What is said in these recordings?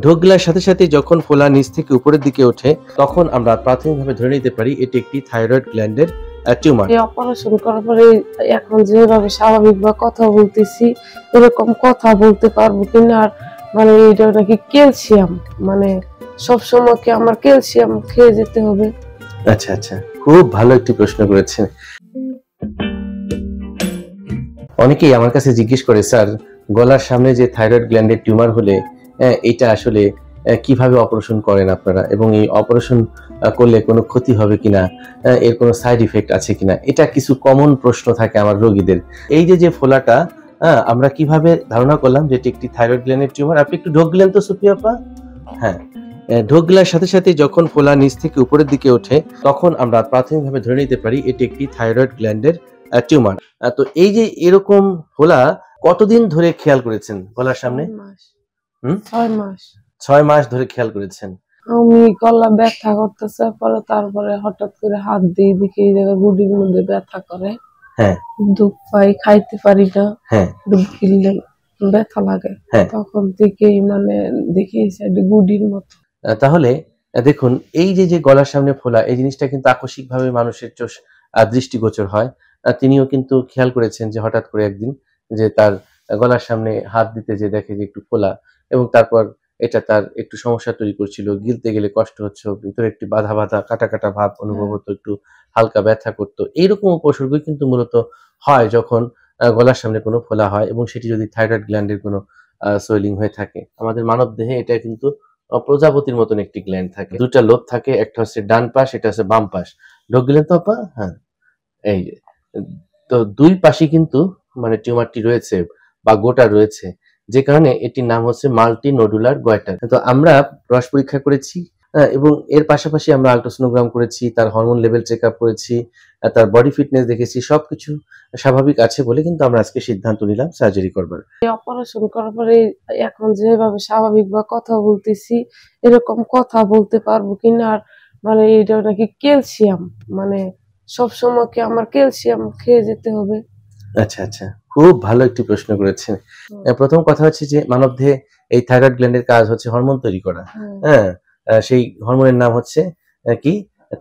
ঢোক গিলার সাথে সাথে যখন ফোলা নিচ থেকে উপরের দিকে ওঠে তখন আমরা প্রাথমিকভাবে ধরে নিতে পারি এটি একটি থাইরয়েড গ্ল্যান্ডের টিউমার। এই অপারেশন করার পরে এখন যেভাবে স্বাভাবিক বা কথা বলতেছি এরকম কথা বলতে পারবো কিনা, আর মানে এটা নাকি ক্যালসিয়াম, মানে সবসময় কি আমার ক্যালসিয়াম খেয়ে যেতে হবে? আচ্ছা আচ্ছা, খুব ভালো একটি প্রশ্ন করেছেন। অনেকেই আমার কাছে জিজ্ঞেস করে, স্যার গলার সামনে যে থাইরয়েড গ্ল্যান্ডের টিউমার হলে এটা আসলে কিভাবে অপারেশন করেন আপনারা, এবং এই অপারেশন করলে কোনো ক্ষতি হবে কিনা, এর কোনো সাইড ইফেক্ট আছে কিনা, এটা কিছু কমন প্রশ্ন থাকে আমার রোগীদের। এই যে ফোলাটা আমরা কিভাবে ধারণা করলাম যে এটি একটি থাইরয়েড গ্ল্যান্ডের টিউমার? আপনি একটু ঢোক গেলেন তো সুফিয়া আপা? হ্যাঁ, ঢোক গেলার সাথে সাথে যখন ফোলা নিচ থেকে উপরের দিকে ওঠে তখন আমরা প্রাথমিকভাবে ধরে নিতে পারি এটি একটি থাইরয়েড গ্ল্যান্ডের টিউমার। তো এই যে এরকম ফোলা কতদিন ধরে খেয়াল করেছেন গলার সামনে? 6 মাস। 6 মাস ধরে খেয়াল করেছেন। আমি গলা ব্যথা করতেছে, পরে তারপরে হঠাৎ করে হাত দিয়ে দেখি এই জায়গায় গুডির মধ্যে ব্যথা করে। হ্যাঁ, দুধ পাই, খাইতে পারি না। হ্যাঁ, দুধ গিললে ব্যথা লাগে। হ্যাঁ। তখন থেকেই মানে দেখি সাইডে গুডির মতো। তাহলে দেখুন এই যে গলার সামনে ফোলা, এই জিনিসটা কিন্তু আকস্মিকভাবে মানুষের দৃষ্টিগোচর হয়। তিনিও কিন্তু খেয়াল করেছেন যে হঠাৎ করে একদিন যে তার গলার সামনে হাত দিতে যে দেখে যে একটু ফোলা, এবং তারপর এটা তার একটু সমস্যা তৈরি করছিল, গিলতে গেলে কষ্ট হচ্ছে, ভিতরে একটি বাধা বাধা কাটা কাটা ভাব অনুভব হতো, একটু হালকা ব্যথা করতো। এইরকম উপসর্গই কিন্তু মূলত হয় যখন গলার সামনে কোনো ফোলা হয়, এবং সেটি যদি থাইরয়েড গ্ল্যান্ডের কোনো সোয়েলিং হয়ে থাকে। আমাদের মানব দেহে এটা কিন্তু প্রজাপতির মতন একটি গ্ল্যান্ড থাকে, দুটা লোব থাকে, একটা হচ্ছে ডান পাশ, এটা হচ্ছে বাম পাশ। ঢোক গেলেন তো আপা? হ্যাঁ, এই যে তো দুই পাশে কিন্তু মানে টিউমারটি রয়েছে বা গোটা রয়েছে, যে কারণে এটির নাম হচ্ছে মাল্টি নোডুলার গয়টার। তো আমরা রস পরীক্ষা করেছি এবং এর পাশাপাশি আমরা আল্ট্রাসোনোগ্রাম করেছি, তার হরমোন লেভেল চেক আপ করেছি, তার বডি ফিটনেস দেখেছি, সবকিছু স্বাভাবিক আছে বলে কিন্তু আমরা আজকে সিদ্ধান্ত নিলাম সার্জারি করবার। এই অপারেশন করার পরে এখন যেভাবে স্বাভাবিক বা কথা বলতেছি এরকম কথা বলতে পারবো কিনা, আর মানে এটা নাকি ক্যালসিয়াম, মানে সবসময় কি আমার ক্যালসিয়াম খেয়ে যেতে হবে? আচ্ছা আচ্ছা, খুব ভালো একটি প্রশ্ন করেছেন। প্রথম কথা হচ্ছে যে মানবদেহে এই থাইরয়েড গ্ল্যান্ডের কাজ হচ্ছে হরমোন তৈরি করা। হ্যাঁ, সেই হরমোনের নাম হচ্ছে কি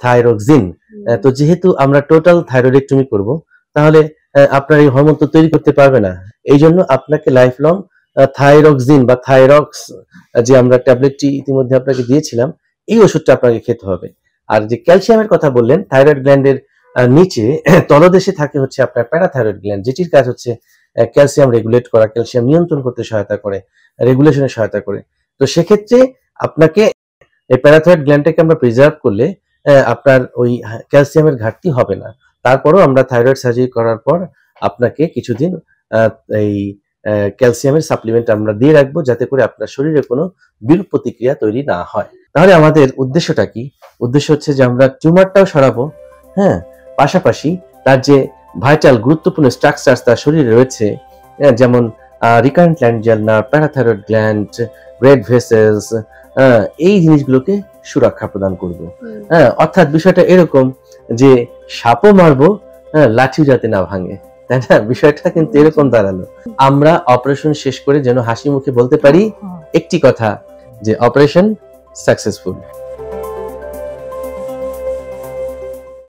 থাইরক্সিন। তো যেহেতু আমরা টোটাল থাইরয়েডেক্টমি করব, তাহলে আপনার এই হরমোন তো তৈরি করতে পারবে না। এই জন্য আপনাকে লাইফ লং থাইরক্সিন বা থাইরক্স যে আমরা ট্যাবলেটটি ইতিমধ্যে আপনাকে দিয়েছিলাম, এই ওষুধটা আপনাকে খেতে হবে। আর যে ক্যালসিয়ামের কথা বললেন, থাইরয়েড গ্ল্যান্ডের নিচে তলদেশে থাকে হচ্ছে আপনার প্যারাথাইরয়েড গ্ল্যান্ড, যেটির কাজ হচ্ছে ক্যালসিয়াম রেগুলেট করা, ক্যালসিয়াম নিয়ন্ত্রণ করতে সহায়তা করে, রেগুলেশনে সহায়তা করে। তো সেক্ষেত্রে আপনাকে এই প্যারাথাইরয়েড গ্ল্যান্ডটাকে আমরা প্রিজার্ভ করলে আপনার ওই ক্যালসিয়ামের ঘাটতি হবে না। তারপরও আমরা থাইরয়েড সার্জারি করার পর আপনাকে কিছুদিন এই ক্যালসিয়ামের সাপ্লিমেন্ট আমরা দিয়ে রাখবো, যাতে করে আপনার শরীরে কোনো বিরূপ প্রতিক্রিয়া তৈরি না হয়। তাহলে আমাদের উদ্দেশ্যটা কি? উদ্দেশ্য হচ্ছে যে আমরা টিউমারটাও সরাবো, হ্যাঁ, পাশাপাশি তার যে ভাইটাল গুরুত্বপূর্ণ স্ট্রাকচার তার শরীরে রয়েছে, যেমন recurrent laryngeal nerve, parathyroid gland, red vessels, এই জিনিসগুলোকে সুরক্ষা প্রদান করব। হ্যাঁ, অর্থাৎ বিষয়টা এরকম যে সাপও মারবো, লাঠিও যাতে না ভাঙে, তাই না? বিষয়টা কিন্তু এরকম দাঁড়ালো। আমরা অপারেশন শেষ করে যেন হাসি মুখে বলতে পারি একটি কথা, যে অপারেশন সাকসেসফুল।